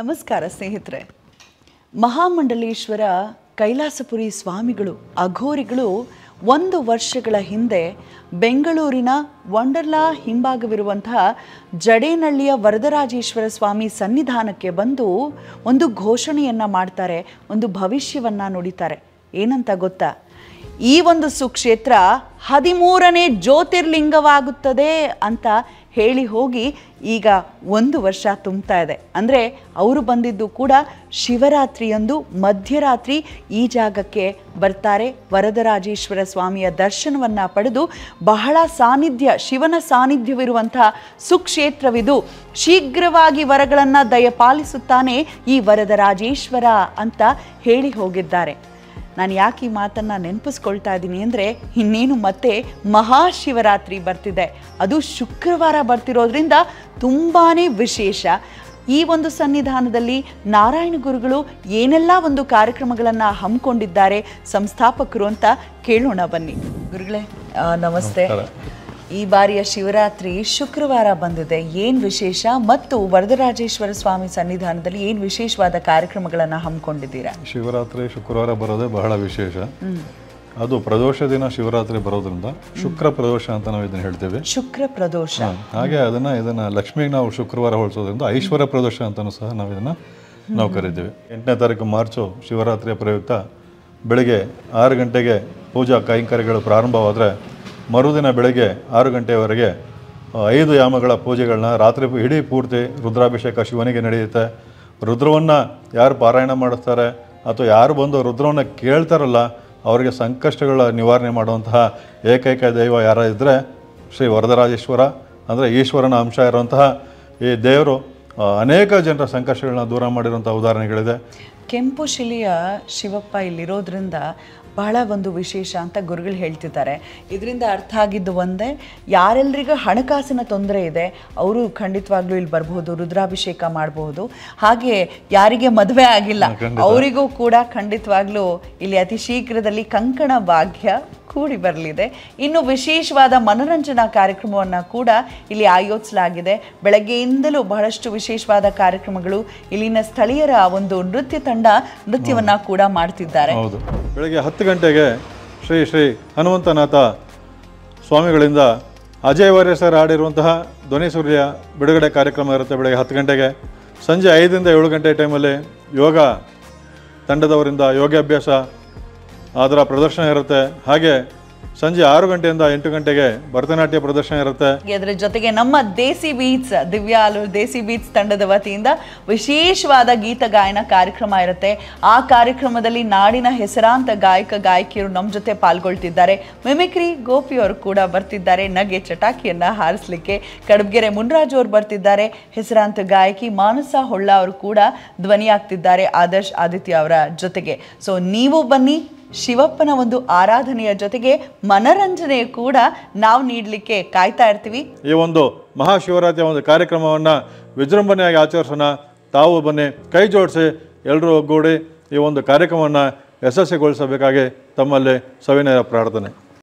ನಮಸ್ಕಾರ ಸ್ನೇಹಿತರೆ. ಮಹಾಮಂಡಲೇಶ್ವರ ಕೈಲಾಸಪುರಿ ಸ್ವಾಮಿಗಳು ಅಘೋರಿಗಳು 1 ವರ್ಷಗಳ ಹಿಂದೆ ಬೆಂಗಳೂರಿನ ವಂಡರ್ಲಾ ಹಿಂಭಾಗವಿರುವಂತಹ ಜಡೇನಹಳ್ಳಿಯ ವರದರಾಜೇಶ್ವರ ಸ್ವಾಮಿ ಸನ್ನಿಧಾನಕ್ಕೆ ಬಂದು ಒಂದು ಘೋಷಣೆಯನ್ನು ಮಾಡ್ತಾರೆ, ಒಂದು ಭವಿಷ್ಯವನ್ನು ನುಡಿತಾರೆ. ಏನಂತ ಗೊತ್ತಾ? ಈ ಒಂದು ಸುಕ್ಷೇತ್ರ 13ನೇ ಜ್ಯೋತಿರ್ಲಿಂಗವಾಗುತ್ತದೆ ಅಂತ ಹೇಳಿ ಹೋಗಿ ಈಗ 1 ವರ್ಷ ತುಂಬ್ತಾ ಇದೆ. ಅಂದರೆ ಅವರು ಬಂದಿದ್ದು ಕೂಡ ಶಿವರಾತ್ರಿಯಂದು ಮಧ್ಯರಾತ್ರಿ ಈ ಜಾಗಕ್ಕೆ ಬರ್ತಾರೆ. ವರದರಾಜೇಶ್ವರ ಸ್ವಾಮಿಯ ದರ್ಶನವನ್ನು ಪಡೆದು ಬಹಳ ಶಿವನ ಸಾನ್ನಿಧ್ಯವಿರುವಂತಹ ಸುಕ್ಷೇತ್ರವಿದು. ಶೀಘ್ರವಾಗಿ ವರಗಳನ್ನು ದಯಪಾಲಿಸುತ್ತಾನೆ ಈ ವರದರಾಜೇಶ್ವರ ಅಂತ ಹೇಳಿ ಹೋಗಿದ್ದಾರೆ. ನಾನು ಯಾಕೆ ಈ ಮಾತನ್ನು ನೆನಪಿಸ್ಕೊಳ್ತಾ ಇದ್ದೀನಿ ಅಂದರೆ, ಇನ್ನೇನು ಮತ್ತೆ ಮಹಾಶಿವರಾತ್ರಿ ಬರ್ತಿದೆ. ಅದು ಶುಕ್ರವಾರ ಬರ್ತಿರೋದ್ರಿಂದ ತುಂಬಾ ವಿಶೇಷ. ಈ ಒಂದು ಸನ್ನಿಧಾನದಲ್ಲಿ ನಾರಾಯಣ ಗುರುಗಳು ಏನೆಲ್ಲ ಒಂದು ಕಾರ್ಯಕ್ರಮಗಳನ್ನು ಹಮ್ಮಿಕೊಂಡಿದ್ದಾರೆ ಸಂಸ್ಥಾಪಕರು ಅಂತ ಕೇಳೋಣ ಬನ್ನಿ. ಗುರುಗಳೇ ನಮಸ್ತೆ. ಈ ಬಾರಿಯ ಶಿವರಾತ್ರಿ ಶುಕ್ರವಾರ ಬಂದಿದೆ, ಏನು ವಿಶೇಷ? ಮತ್ತು ವರದರಾಜೇಶ್ವರ ಸ್ವಾಮಿ ಸನ್ನಿಧಾನದಲ್ಲಿ ಏನು ವಿಶೇಷವಾದ ಕಾರ್ಯಕ್ರಮಗಳನ್ನು ಹಮ್ಮಿಕೊಂಡಿದ್ದೀರಾ? ಶಿವರಾತ್ರಿ ಶುಕ್ರವಾರ ಬರೋದೇ ಬಹಳ ವಿಶೇಷ. ಅದು ಪ್ರದೋಷ ದಿನ ಶಿವರಾತ್ರಿ ಬರೋದ್ರಿಂದ ಶುಕ್ರ ಪ್ರದೋಷ ಅಂತ ನಾವು ಇದನ್ನ ಹೇಳ್ತೇವೆ. ಶುಕ್ರ ಪ್ರದೋಷ. ಹಾಗೆ ಇದನ್ನ ಲಕ್ಷ್ಮಿಗೆ ನಾವು ಶುಕ್ರವಾರ ಹೋಲಿಸೋದ್ರಿಂದ ಐಶ್ವರ್ಯ ಪ್ರದೋಷ ಅಂತಲೂ ಸಹ ನಾವು ಕರಿತೀವಿ. 8ನೇ ತಾರೀಕು ಮಾರ್ಚು ಶಿವರಾತ್ರಿಯ ಪ್ರಯುಕ್ತ ಬೆಳಗ್ಗೆ 6 ಗಂಟೆಗೆ ಪೂಜಾ ಕೈಂಕರ್ಯಗಳು ಪ್ರಾರಂಭವಾದರೆ ಮರುದಿನ ಬೆಳಗ್ಗೆ 6 ಗಂಟೆಯವರೆಗೆ 5 ಯಾಮಗಳ ಪೂಜೆಗಳನ್ನ ರಾತ್ರಿ ಇಡೀ ಪೂರ್ತಿ ರುದ್ರಾಭಿಷೇಕ ಶಿವನಿಗೆ ನಡೆಯುತ್ತೆ. ರುದ್ರವನ್ನು ಯಾರು ಪಾರಾಯಣ ಮಾಡಿಸ್ತಾರೆ ಅಥವಾ ಯಾರು ಬಂದು ರುದ್ರವನ್ನು ಕೇಳ್ತಾರಲ್ಲ ಅವರಿಗೆ ಸಂಕಷ್ಟಗಳ ನಿವಾರಣೆ ಮಾಡುವಂತಹ ಏಕೈಕ ದೈವ ಯಾರ ಇದ್ದರೆ ಶ್ರೀ ವರದರಾಜೇಶ್ವರ. ಅಂದರೆ ಈಶ್ವರನ ಅಂಶ ಇರುವಂತಹ ಈ ದೇವರು ಅನೇಕ ಜನರ ಸಂಕಷ್ಟಗಳನ್ನ ದೂರ ಮಾಡಿರುವಂಥ ಉದಾಹರಣೆಗಳಿದೆ. ಕೆಂಪು ಶಿಲೆಯ ಶಿವಪ್ಪ ಇಲ್ಲಿರೋದ್ರಿಂದ ಬಹಳ ಒಂದು ವಿಶೇಷ ಅಂತ ಗುರುಗಳು ಹೇಳ್ತಿದ್ದಾರೆ. ಇದರಿಂದ ಅರ್ಥ ಆಗಿದ್ದು ಒಂದೇ, ಯಾರೆಲ್ಲರಿಗೂ ಹಣಕಾಸಿನ ತೊಂದರೆ ಇದೆ ಅವರು ಖಂಡಿತವಾಗ್ಲೂ ಇಲ್ಲಿ ಬರ್ಬೋದು, ರುದ್ರಾಭಿಷೇಕ ಮಾಡಬಹುದು. ಹಾಗೆ ಯಾರಿಗೆ ಮದುವೆ ಆಗಿಲ್ಲ ಅವರಿಗೂ ಕೂಡ ಖಂಡಿತವಾಗ್ಲೂ ಇಲ್ಲಿ ಅತಿ ಶೀಘ್ರದಲ್ಲಿ ಕಂಕಣ ಭಾಗ್ಯ ಕೂಡಿ ಬರಲಿದೆ. ಇನ್ನು ವಿಶೇಷವಾದ ಮನೋರಂಜನಾ ಕಾರ್ಯಕ್ರಮವನ್ನು ಕೂಡ ಇಲ್ಲಿ ಆಯೋಜಿಸಲಾಗಿದೆ. ಬೆಳಗ್ಗೆಯಿಂದಲೂ ಬಹಳಷ್ಟು ವಿಶೇಷವಾದ ಕಾರ್ಯಕ್ರಮಗಳು, ಇಲ್ಲಿನ ಸ್ಥಳೀಯರ ಒಂದು ನೃತ್ಯ ತಂಡ ನೃತ್ಯವನ್ನ ಕೂಡ ಮಾಡ್ತಿದ್ದಾರೆ. ಹೌದು, ಬೆಳಗ್ಗೆ 10 ಗಂಟೆಗೆ ಶ್ರೀ ಶ್ರೀ ಹನುಮಂತನಾಥ ಸ್ವಾಮಿಗಳಿಂದ ಅಜಯ್ ವಾರ್ಯ ಸರ್ ಆಡಿರುವಂತಹ ಧ್ವನಿ ಸೂರ್ಯ ಬಿಡುಗಡೆ ಕಾರ್ಯಕ್ರಮ ಇರುತ್ತೆ ಬೆಳಗ್ಗೆ 10 ಗಂಟೆಗೆ. ಸಂಜೆ 5ರಿಂದ 7 ಗಂಟೆ ಟೈಮಲ್ಲಿ ಯೋಗ ತಂಡದವರಿಂದ ಯೋಗಾಭ್ಯಾಸ ಅದರ ಪ್ರದರ್ಶನ ಇರುತ್ತೆ. ಹಾಗೆ ಸಂಜೆ 6 ಗಂಟೆಯಿಂದ 8 ಗಂಟೆಗೆ ಭರತನಾಟ್ಯ ಪ್ರದರ್ಶನ ಇರುತ್ತೆ. ಅದರ ಜೊತೆಗೆ ನಮ್ಮ ದೇಸಿ ಬೀಟ್ಸ್ ದಿವ್ಯಾಲು ದೇಸಿ ಬೀಟ್ಸ್ ತಂಡದ ವತಿಯಿಂದ ವಿಶೇಷವಾದ ಗೀತ ಗಾಯನ ಕಾರ್ಯಕ್ರಮ ಇರುತ್ತೆ. ಆ ಕಾರ್ಯಕ್ರಮದಲ್ಲಿ ನಾಡಿನ ಹೆಸರಾಂತ ಗಾಯಕ ಗಾಯಕಿಯರು ನಮ್ಮ ಜೊತೆ ಪಾಲ್ಗೊಳ್ತಿದ್ದಾರೆ. ಮಿಮಿಕ್ರಿ ಗೋಪಿಯವರು ಕೂಡ ಬರ್ತಿದ್ದಾರೆ ನಗೆ ಚಟಾಕಿಯನ್ನ ಹಾರಿಸ್ಲಿಕ್ಕೆ. ಕಡಬಗೆರೆ ಮುನ್ರಾಜ್ ಅವರು ಬರ್ತಿದ್ದಾರೆ. ಹೆಸರಾಂತ ಗಾಯಕಿ ಮಾನಸ ಹೊಳ್ಳ ಅವರು ಕೂಡ ಧ್ವನಿಯಾಗ್ತಿದ್ದಾರೆ ಆದರ್ಶ್ ಆದಿತ್ಯ ಅವರ ಜೊತೆಗೆ. ಸೊ ನೀವು ಬನ್ನಿ, ಶಿವಪ್ಪನ ಒಂದು ಆರಾಧನೆಯ ಜೊತೆಗೆ ಮನರಂಜನೆ ಕೂಡ ನಾವು ನೀಡಲಿಕ್ಕೆ ಕಾಯ್ತಾ ಇರ್ತೀವಿ. ಈ ಒಂದು ಮಹಾಶಿವರಾತ್ರಿಯ ಒಂದು ಕಾರ್ಯಕ್ರಮವನ್ನು ವಿಜೃಂಭಣೆಯಾಗಿ ಆಚರಿಸೋಣ. ತಾವು ಬನ್ನಿ, ಕೈ ಜೋಡಿಸಿ ಎಲ್ಲರೂ ಒಗ್ಗೂಡಿ ಈ ಒಂದು ಕಾರ್ಯಕ್ರಮವನ್ನು ಯಶಸ್ವಿಗೊಳಿಸಬೇಕಾಗಿ ತಮ್ಮಲ್ಲಿ ಸವಿನಯ ಪ್ರಾರ್ಥನೆ.